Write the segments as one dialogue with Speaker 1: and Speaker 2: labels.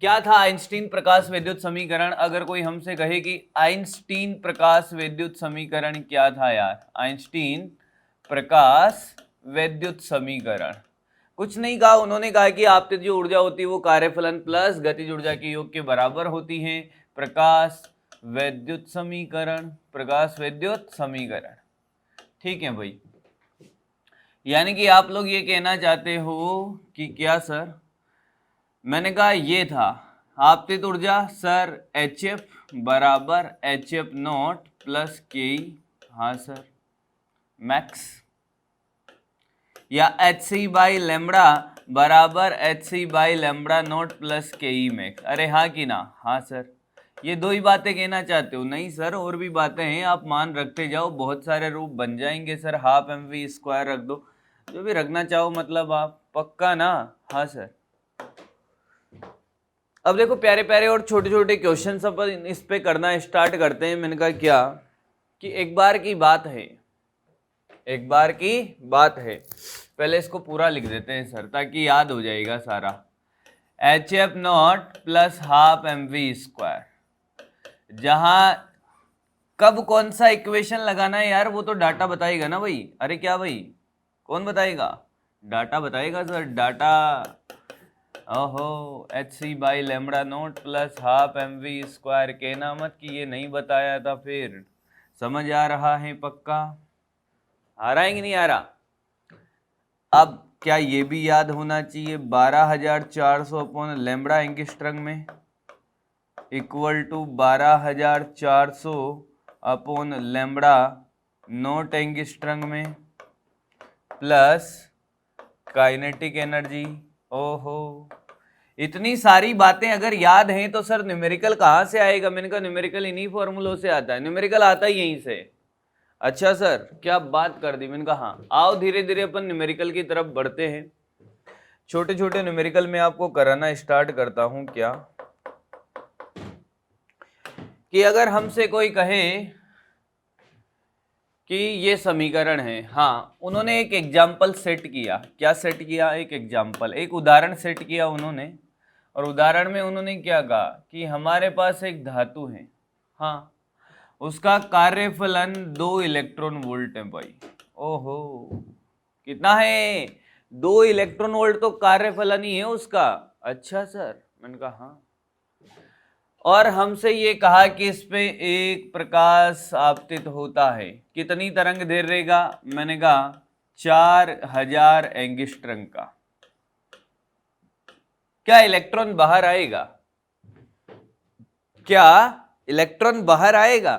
Speaker 1: क्या था आइंस्टीन प्रकाश विद्युत समीकरण? अगर कोई हमसे कहे कि आइंस्टीन प्रकाश विद्युत समीकरण क्या था यार, आइंस्टीन प्रकाश विद्युत समीकरण, कुछ नहीं कहा। उन्होंने कहा कि आपतित जो ऊर्जा होती है वो कार्यफलन प्लस गतिज ऊर्जा के योग के बराबर होती है। प्रकाश विद्युत समीकरण, प्रकाश विद्युत समीकरण, ठीक है भाई। यानी कि आप लोग ये कहना चाहते हो कि क्या सर? मैंने कहा ये था आपतित ऊर्जा सर HF बराबर HF नॉट प्लस के, हाँ सर, मैक्स, या HC बाई लेमड़ा बराबर HC by lambda not plus के मैक्स। अरे हाँ कि ना? हाँ सर। ये दो ही बातें कहना चाहते हो? नहीं सर, और भी बातें हैं, आप मान रखते जाओ, बहुत सारे रूप बन जाएंगे सर। हाफ mv स्क्वायर रख दो, जो भी रखना चाहो, मतलब आप पक्का ना? हाँ सर। अब देखो प्यारे प्यारे और छोटे छोटे क्वेश्चन अपन इस पे करना स्टार्ट करते हैं। मैंने कहा क्या कि एक बार की बात है, एक बार की बात है, पहले इसको पूरा लिख देते हैं सर, ताकि याद हो जाएगा सारा। HF not plus half mv square, जहां कब कौन सा इक्वेशन लगाना है यार, वो तो डाटा बताएगा ना भाई। अरे क्या भाई, कौन बताएगा? डाटा बताएगा सर, डाटा। ओहो, HC by lambda nought plus half mv square, कहना मत कि ये नहीं बताया था। फिर समझ आ रहा है पक्का? आ रहा है कि नहीं आ रहा? अब क्या ये भी याद होना चाहिए, 12400 अपॉन लेमड़ा एंगस्ट्रम में equal to 12400 upon lambda nought angstrom में प्लस काइनेटिक एनर्जी। ओहो, इतनी सारी बातें अगर याद हैं तो सर न्यूमेरिकल कहाँ से आएगा? मैंने कहा न्यूमेरिकल इन्हीं फॉर्मूलों से आता है, न्यूमेरिकल आता ही यहीं से। अच्छा सर, क्या बात कर दी? मैंने कहा हाँ, आओ धीरे धीरे अपन न्यूमेरिकल की तरफ बढ़ते हैं। छोटे छोटे न्यूमेरिकल में आपको कराना स्टार्ट करता हूं। क्या कि अगर हमसे कोई कहे कि ये समीकरण है, हाँ, उन्होंने एक एग्जाम्पल सेट किया। क्या सेट किया? एक एग्जाम्पल, एक उदाहरण सेट किया उन्होंने। और उदाहरण में उन्होंने क्या कहा कि हमारे पास एक धातु है, हाँ, उसका कार्यफलन 2 इलेक्ट्रॉन वोल्ट है भाई। ओहो, कितना है? 2 इलेक्ट्रॉन वोल्ट तो कार्यफलन ही है उसका। अच्छा सर, मैंने कहा हाँ। और हमसे ये कहा कि इस पे एक प्रकाश आपतित होता है, कितनी तरंग दैर्ध्य का? मैंने कहा 4000 एंगस्ट्रम का। क्या इलेक्ट्रॉन बाहर आएगा? क्या इलेक्ट्रॉन बाहर आएगा?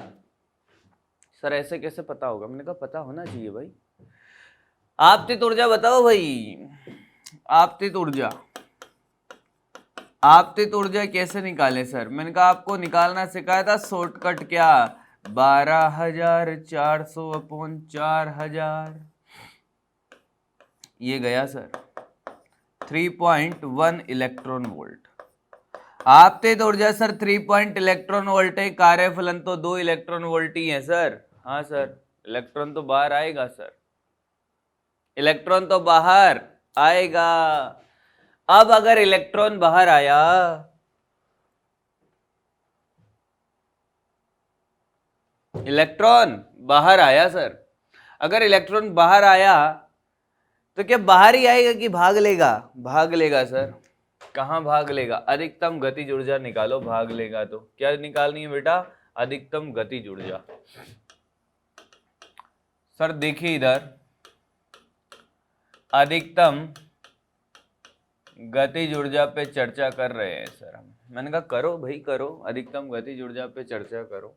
Speaker 1: सर ऐसे कैसे पता होगा? मैंने कहा पता होना चाहिए भाई। आपतित ऊर्जा बताओ भाई, आपतित ऊर्जा, आपतित ऊर्जा कैसे निकाले सर? मैंने कहा आपको निकालना सिखाया था शॉर्टकट। क्या? 12400 अपॉन 4000, ये गया सर 3.1 इलेक्ट्रॉन वोल्ट। आपतित ऊर्जा सर 3 इलेक्ट्रॉन वोल्ट है, कार्यफलन तो 2 इलेक्ट्रॉन वोल्ट ही है सर। हाँ सर, इलेक्ट्रॉन तो बाहर आएगा सर, इलेक्ट्रॉन तो बाहर आएगा। अब अगर इलेक्ट्रॉन बाहर आया, इलेक्ट्रॉन बाहर आया सर, अगर इलेक्ट्रॉन बाहर आया तो क्या बाहर ही आएगा कि भाग लेगा? भाग लेगा सर। कहां भाग लेगा? अधिकतम गतिज ऊर्जा निकालो, भाग लेगा तो। क्या निकालनी है बेटा? अधिकतम गतिज ऊर्जा। सर देखिए इधर, अधिकतम गतिज ऊर्जा पे चर्चा कर रहे हैं सर हम। मैंने कहा करो भाई करो, अधिकतम गतिज ऊर्जा पे चर्चा करो।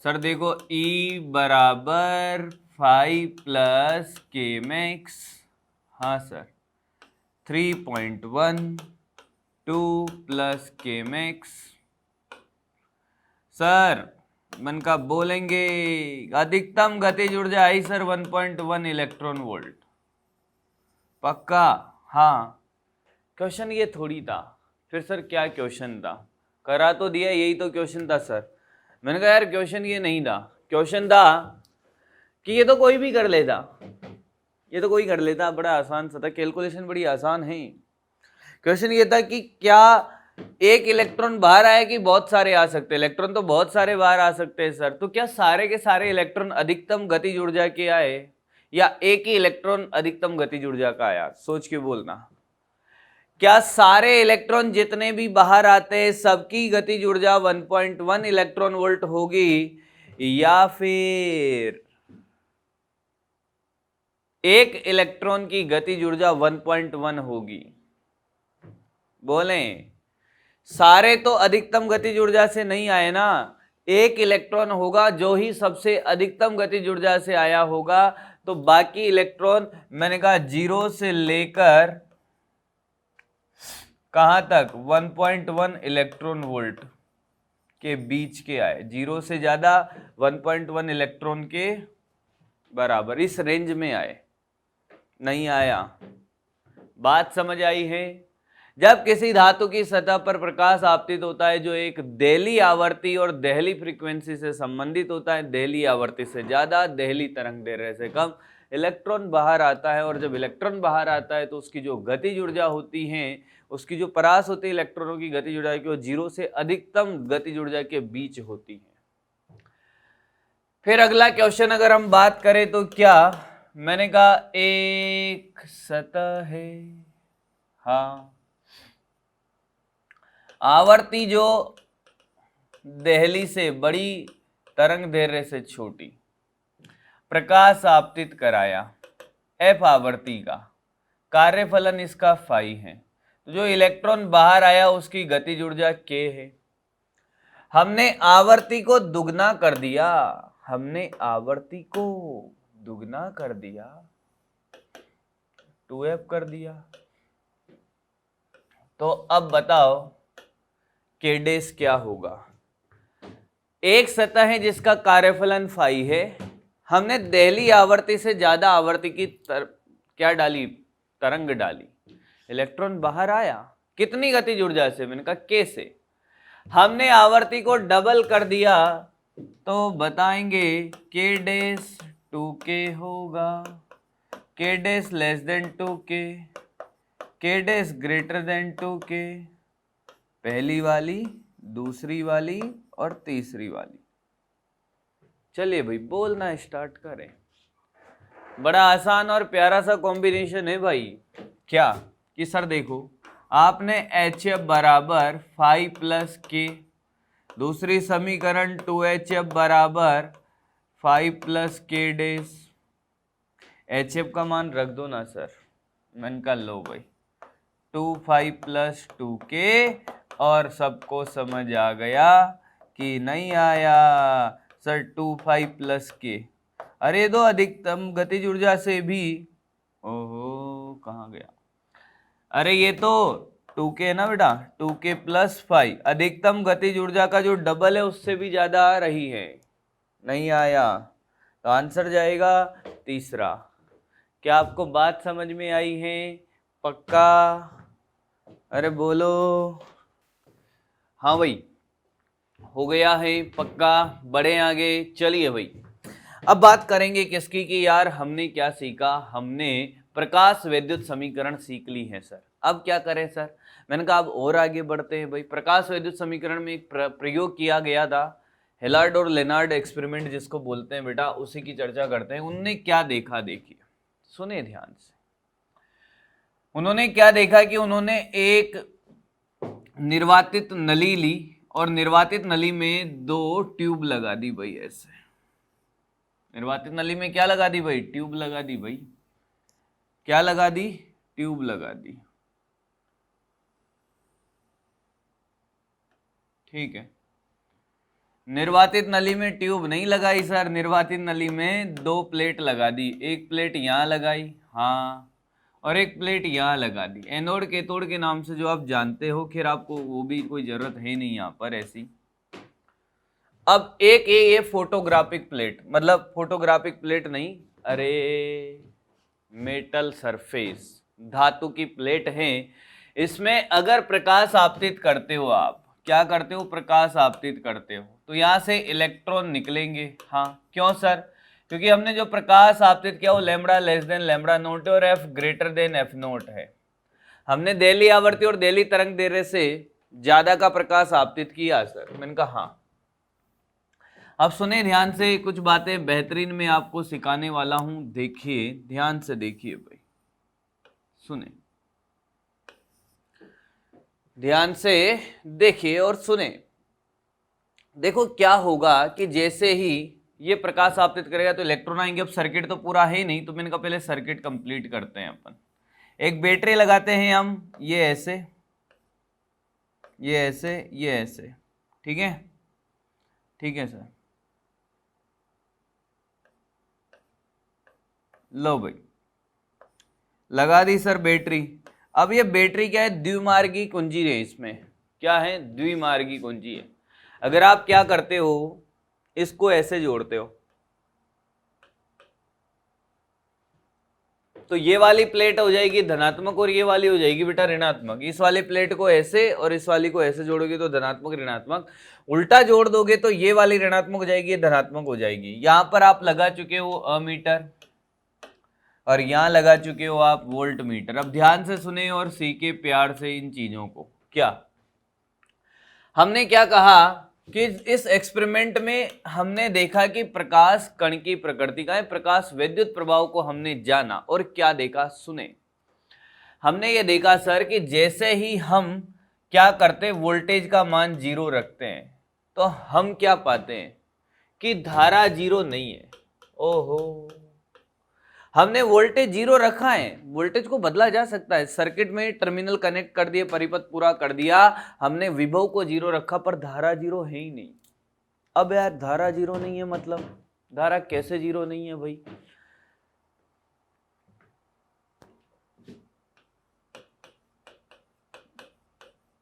Speaker 1: सर देखो, E बराबर 5 प्लस के मैक्स, हाँ सर, 3.1 2 प्लस के मैक्स। सर मन का बोलेंगे अधिकतम गतिज ऊर्जा आई सर 1.1 इलेक्ट्रॉन वोल्ट। पक्का? हाँ। क्वेश्चन ये थोड़ी था। फिर सर क्या क्वेश्चन था? करा तो दिया, यही तो क्वेश्चन था सर। मैंने कहा यार क्वेश्चन ये नहीं था, क्वेश्चन था कि ये तो कोई भी कर लेता, ये तो कोई कर लेता, बड़ा आसान सा था, कैलकुलेशन बड़ी आसान है। क्वेश्चन ये था कि क्या एक इलेक्ट्रॉन बाहर आया कि बहुत सारे आ सकते हैं? इलेक्ट्रॉन तो बहुत सारे बाहर आ सकते हैं सर। तो क्या सारे के सारे इलेक्ट्रॉन अधिकतम गतिज ऊर्जा के आए या एक ही इलेक्ट्रॉन अधिकतम गतिज ऊर्जा का आया? सोच के बोलना। क्या सारे इलेक्ट्रॉन जितने भी बाहर आते हैं सबकी गतिज ऊर्जा 1.1 इलेक्ट्रॉन वोल्ट होगी या फिर एक इलेक्ट्रॉन की गतिज ऊर्जा 1.1 होगी? बोलें। सारे तो अधिकतम गतिज ऊर्जा से नहीं आए ना, एक इलेक्ट्रॉन होगा जो ही सबसे अधिकतम गतिज ऊर्जा से आया होगा। तो बाकी इलेक्ट्रॉन मैंने कहा 0 से लेकर कहां तक? 1.1 इलेक्ट्रॉन वोल्ट के बीच के आए। 0 से ज्यादा 1.1 इलेक्ट्रॉन के बराबर, इस रेंज में आए, नहीं आया। बात समझ आई है? जब किसी धातु की सतह पर प्रकाश आपतित होता है जो एक देहली आवर्ती और देहली फ्रीक्वेंसी से संबंधित होता है, देहली आवर्ती से ज्यादा, देहली तरंग दैर्ध्य से कम, इलेक्ट्रॉन बाहर आता है। और जब इलेक्ट्रॉन बाहर आता है तो उसकी जो गतिज ऊर्जा होती है, उसकी जो परास होती है इलेक्ट्रॉनों की गतिज ऊर्जा की, वो 0 से अधिकतम गतिज ऊर्जा के बीच होती है। फिर अगला क्वेश्चन अगर हम बात करें तो क्या, मैंने कहा एक सतह है, हाँ, आवर्ती जो देहली से बड़ी, तरंग दैर्ध्य से छोटी, प्रकाश आपतित कराया एफ आवर्ती का, कार्यफलन इसका फाई है। तो जो इलेक्ट्रॉन बाहर आया उसकी गतिज ऊर्जा के है। हमने आवर्ती को दुगना कर दिया, हमने आवर्ती को दुगना कर दिया, 2f कर दिया। तो अब बताओ के डेस क्या होगा? एक सतह है जिसका कार्यफलन फाई है, हमने देहली आवर्ती से ज्यादा आवर्ती की क्या डाली? तरंग डाली, इलेक्ट्रॉन बाहर आया, कितनी गतिज ऊर्जा से? मैंने कहा के से। हमने आवर्ती को डबल कर दिया तो बताएंगे के डेस 2k होगा, के डेस लेस देन 2k, के डेस ग्रेटर देन 2k, पहली वाली, दूसरी वाली और तीसरी वाली। चलिए भाई बोलना स्टार्ट करें। बड़ा आसान और प्यारा सा कॉम्बिनेशन है भाई। क्या कि सर देखो, आपने HF बराबर 5 प्लस के, दूसरी समीकरण 2HF बराबर 5 प्लस के डेस, HF का मान रख दो ना सर, मैंने कहा लो भाई 2 5 प्लस 2k, और सबको समझ आ गया कि नहीं आया सर 2 5 प्लस के? अरे दो अधिकतम गतिज ऊर्जा से भी, ओहो कहाँ गया, अरे ये तो 2k है ना बेटा, 2k प्लस 5 अधिकतम गतिज ऊर्जा का जो डबल है उससे भी ज्यादा आ रही है, नहीं आया। तो आंसर जाएगा तीसरा। क्या आपको बात समझ में आई है? पक्का? अरे बोलो। हाँ भाई हो गया है पक्का, बड़े आगे। चलिए भाई अब बात करेंगे किसकी कि यार हमने क्या सीखा? हमने प्रकाश विद्युत समीकरण सीख ली है सर। अब क्या करें सर? मैंने कहा अब और आगे बढ़ते हैं भाई। प्रकाश विद्युत समीकरण में एक प्रयोग किया गया था, हेलार्ड और लेनार्ड एक्सपेरिमेंट जिसको बोलते हैं बेटा, उसी की चर्चा करते हैं। उनने क्या देखा देखिए, सुने ध्यान से। उन्होंने क्या देखा कि उन्होंने एक निर्वातित नली ली और निर्वातित नली में 2 ट्यूब लगा दी भाई। ऐसे निर्वातित नली में क्या लगा दी भाई? ट्यूब लगा दी भाई। क्या लगा दी? ट्यूब लगा दी। ठीक है, निर्वातित नली में ट्यूब नहीं लगाई सर, निर्वातित नली में 2 प्लेट लगा दी। एक प्लेट यहां लगाई, हाँ, और एक प्लेट यहां लगा दी। एनोड कैथोड के नाम से जो आप जानते हो, खैर आपको वो भी कोई जरूरत है नहीं यहां पर ऐसी। अब एक ये फोटोग्राफिक प्लेट, मतलब फोटोग्राफिक प्लेट नहीं, अरे मेटल सरफेस, धातु की प्लेट है। इसमें अगर प्रकाश आपतित करते हो, आप क्या करते हो? प्रकाश आपतित करते हो, तो यहां से इलेक्ट्रॉन निकलेंगे। हाँ क्यों सर? क्योंकि हमने जो प्रकाश आपतित किया वो lambda less than lambda note है और F greater than F note है। हमने देहली आवर्ती और देहली तरंग दैर्ध्य से ज्यादा का प्रकाश आपतित किया सर। मैंने कहा हाँ। अब सुने ध्यान से, कुछ बातें बेहतरीन में आपको सिखाने वाला हूं, देखिए ध्यान से देखिए भाई, सुने ध्यान से देखिए और सुने। देखो क्या होगा कि जैसे ही ये प्रकाश आपतित करेगा तो इलेक्ट्रॉन आएंगे। अब सर्किट तो पूरा है नहीं, तो मैंने कहा पहले सर्किट कंप्लीट करते हैं अपन। एक बैटरी लगाते हैं हम, ये ऐसे, ये ऐसे, ये ऐसे, ठीक है, ठीक है सर। लो भाई, लगा दी सर बैटरी। अब ये बैटरी क्या है, द्विमार्गी कुंजी है इसमें। क्या है, द्विमार्गी कुंजी है। अगर आप क्या करते हो, इसको ऐसे जोड़ते हो तो ये वाली प्लेट हो जाएगी धनात्मक और ये वाली हो जाएगी बेटा ऋणात्मक। इस वाली प्लेट को ऐसे और इस वाली को ऐसे जोड़ोगे तो धनात्मक ऋणात्मक, उल्टा जोड़ दोगे तो ये वाली ऋणात्मक हो जाएगी, ये धनात्मक हो जाएगी। यहां पर आप लगा चुके हो अमीटर और यहां लगा चुके हो आप वोल्ट मीटर। अब ध्यान से सुने और सीखे प्यार से इन चीजों को। क्या हमने क्या कहा कि इस एक्सपेरिमेंट में हमने देखा कि प्रकाश कण की प्रकृति का है, प्रकाश विद्युत प्रभाव को हमने जाना। और क्या देखा, सुने, हमने ये देखा सर कि जैसे ही हम क्या करते, वोल्टेज का मान 0 रखते हैं तो हम क्या पाते हैं कि धारा 0 नहीं है। ओहो, हमने वोल्टेज 0 रखा है, वोल्टेज को बदला जा सकता है। सर्किट में टर्मिनल कनेक्ट कर दिए, परिपथ पूरा कर दिया, हमने विभव को 0 रखा पर धारा 0 है ही नहीं। अब यार धारा 0 नहीं है, मतलब धारा कैसे 0 नहीं है भाई?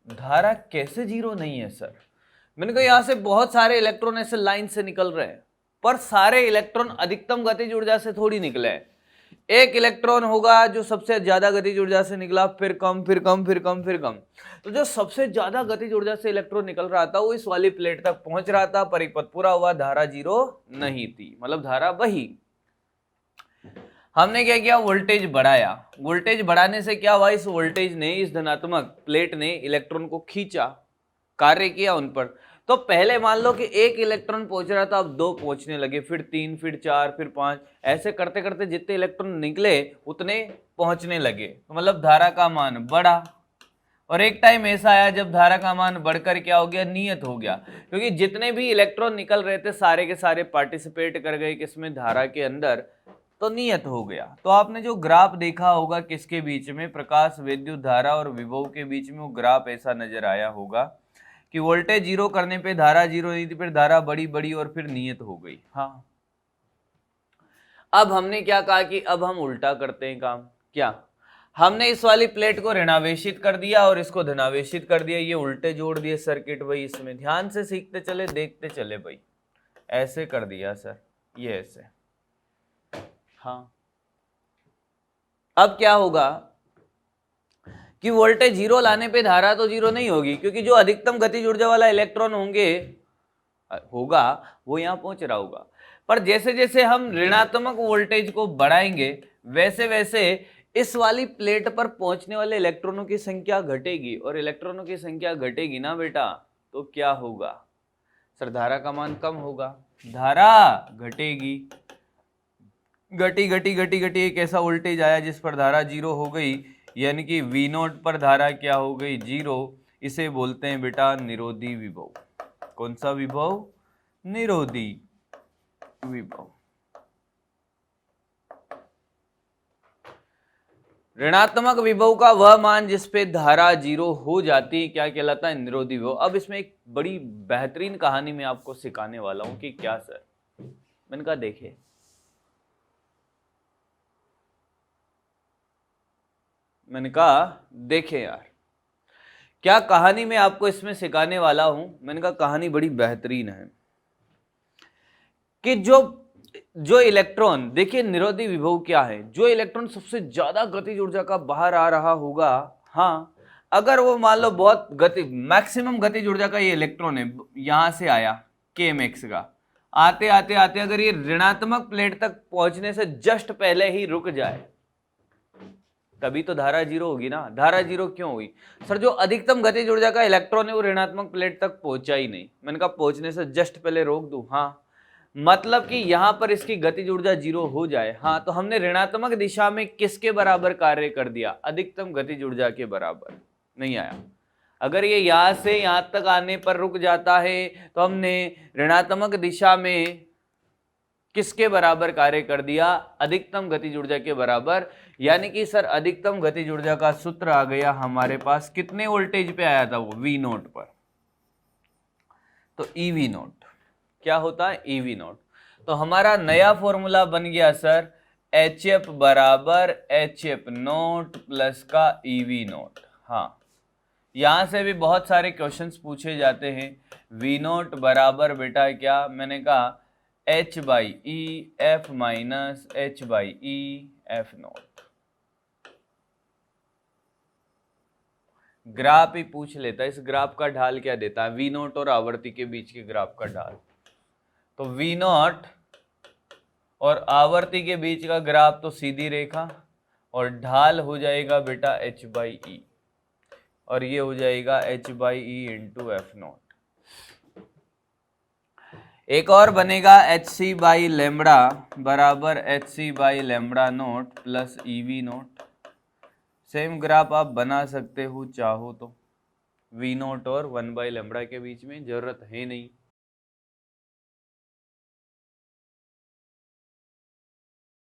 Speaker 1: धारा कैसे 0 नहीं है सर? मैंने कहा यहां से बहुत सारे इलेक्ट्रॉन ऐसे लाइन से निकल रहे हैं, पर सारे इलेक्ट्रॉन अधिकतम गतिज ऊर्जा से थोड़ी निकले हैं। एक इलेक्ट्रॉन होगा जो सबसे ज्यादा गतिज ऊर्जा से निकला, फिर कम, फिर कम, फिर कम, फिर कम। तो जो सबसे ज्यादा गतिज ऊर्जा से इलेक्ट्रॉन निकल रहा था वो इस वाली प्लेट तक पहुंच रहा था, परिपथ पूरा हुआ, धारा 0 नहीं थी, मतलब धारा वही। हमने क्या किया, वोल्टेज बढ़ाया। वोल्टेज बढ़ाने से क्या हुआ, इस वोल्टेज ने, इस धनात्मक प्लेट ने इलेक्ट्रॉन को खींचा, कार्य किया उन पर। तो पहले मान लो कि एक इलेक्ट्रॉन पहुंच रहा था, अब 2 पहुंचने लगे, फिर 3, फिर 4, फिर 5, ऐसे करते करते जितने इलेक्ट्रॉन निकले उतने पहुंचने लगे, तो मतलब धारा का मान बढ़ा। और एक टाइम ऐसा आया जब धारा का मान बढ़कर क्या हो गया, नियत हो गया, क्योंकि जितने भी इलेक्ट्रॉन निकल रहे थे सारे के सारे पार्टिसिपेट कर गए किसमें, धारा के अंदर, तो नियत हो गया। तो आपने जो ग्राफ देखा होगा किसके बीच में, प्रकाश विद्युत धारा और विभव के बीच में, वो ग्राफ ऐसा नजर आया होगा कि वोल्टेज 0 करने पे धारा 0 नहीं थी, फिर धारा बड़ी बड़ी और फिर नियत हो गई। हाँ, अब हमने क्या कहा कि अब हम उल्टा करते हैं काम। क्या, हमने इस वाली प्लेट को ऋणावेशित कर दिया और इसको धनावेशित कर दिया, ये उल्टे जोड़ दिए सर्किट भाई। इसमें ध्यान से सीखते चले, देखते चले भाई, ऐसे कर दिया सर, ये ऐसे। हाँ, अब क्या होगा कि वोल्टेज 0 लाने पे धारा तो 0 नहीं होगी, क्योंकि जो अधिकतम गतिज ऊर्जा वाला इलेक्ट्रॉन होगा वो यहां पहुंच रहा होगा। पर जैसे जैसे हम ऋणात्मक वोल्टेज को बढ़ाएंगे वैसे वैसे इस वाली प्लेट पर पहुंचने वाले इलेक्ट्रॉनों की संख्या घटेगी, और इलेक्ट्रॉनों की संख्या घटेगी ना बेटा, तो क्या होगा सर, धारा का मान कम होगा, धारा घटेगी। घटी घटी घटी घटी एक ऐसा वोल्टेज आया जिस पर धारा 0 हो गई, यानी कि V0 पर धारा क्या हो गई, 0। इसे बोलते हैं बेटा निरोधी विभव। कौन सा विभव, निरोधी विभव। ऋणात्मक विभव का वह मान जिस पे धारा 0 हो जाती क्या कहलाता है, निरोधी विभव। अब इसमें एक बड़ी बेहतरीन कहानी मैं आपको सिखाने वाला हूं कि क्या सर, मैंने कहा देखे, मैंने कहा देखे यार क्या कहानी मैं आपको इसमें सिखाने वाला हूं। मैंने कहा कहानी बड़ी बेहतरीन है कि जो इलेक्ट्रॉन, देखिए निरोधी विभव क्या है, जो इलेक्ट्रॉन सबसे ज्यादा गतिज ऊर्जा का बाहर आ रहा होगा, हाँ, अगर वो मान लो बहुत मैक्सिमम गतिज ऊर्जा का ये इलेक्ट्रॉन है, यहां से आया kmax का, आते आते आते अगर ये ऋणात्मक प्लेट तक पहुंचने से जस्ट पहले ही रुक जाए तभी तो धारा जीरो होगी ना। धारा जीरो क्यों हुई सर? जो अधिकतम गतिज ऊर्जा का इलेक्ट्रॉन है वो ऋणात्मक प्लेट तक पहुंचा ही नहीं। मैंने कहा पहुंचने से जस्ट पहले रोक दूं। हाँ, मतलब कि यहां पर इसकी गतिज ऊर्जा जीरो हो जाए। हाँ, तो हमने ऋणात्मक दिशा में किसके बराबर कार्य कर दिया? अधिकतम गतिज ऊर्जा के बराबर। नहीं आया। अगर ये यहां से यहां तक आने पर रुक जाता है तो हमने ऋणात्मक दिशा में किसके बराबर कार्य कर दिया? अधिकतम गतिज ऊर्जा के बराबर। यानी कि सर अधिकतम गतिज ऊर्जा का सूत्र आ गया हमारे पास। कितने वोल्टेज पे आया था वो? वी नोट पर। तो ईवी नोट क्या होता है? EV note. तो हमारा नया फॉर्मूला बन गया सर एच एफ बराबर एच एफ नोट प्लस का ईवी नोट। हाँ, यहां से भी बहुत सारे क्वेश्चंस पूछे जाते हैं। वी नोट बराबर बेटा क्या? मैंने कहा H by E F minus H by E F note. Graph ही पूछ लेता है। इस ग्राफ का ढाल क्या देता है? वी नोट और आवर्ती के बीच के ग्राफ का ढाल। तो वी नोट और आवर्ती के बीच का ग्राफ तो सीधी रेखा, और ढाल हो जाएगा बेटा एच बाई ई, और ये हो जाएगा H by E into F nought. एक और बनेगा एच सी बाई लेमड़ा बराबर H C by lambda nought plus E V nought. Same graph आप बना सकते हो चाहो तो। वी नोट और 1 बाई लेमड़ा के बीच में जरूरत है नहीं।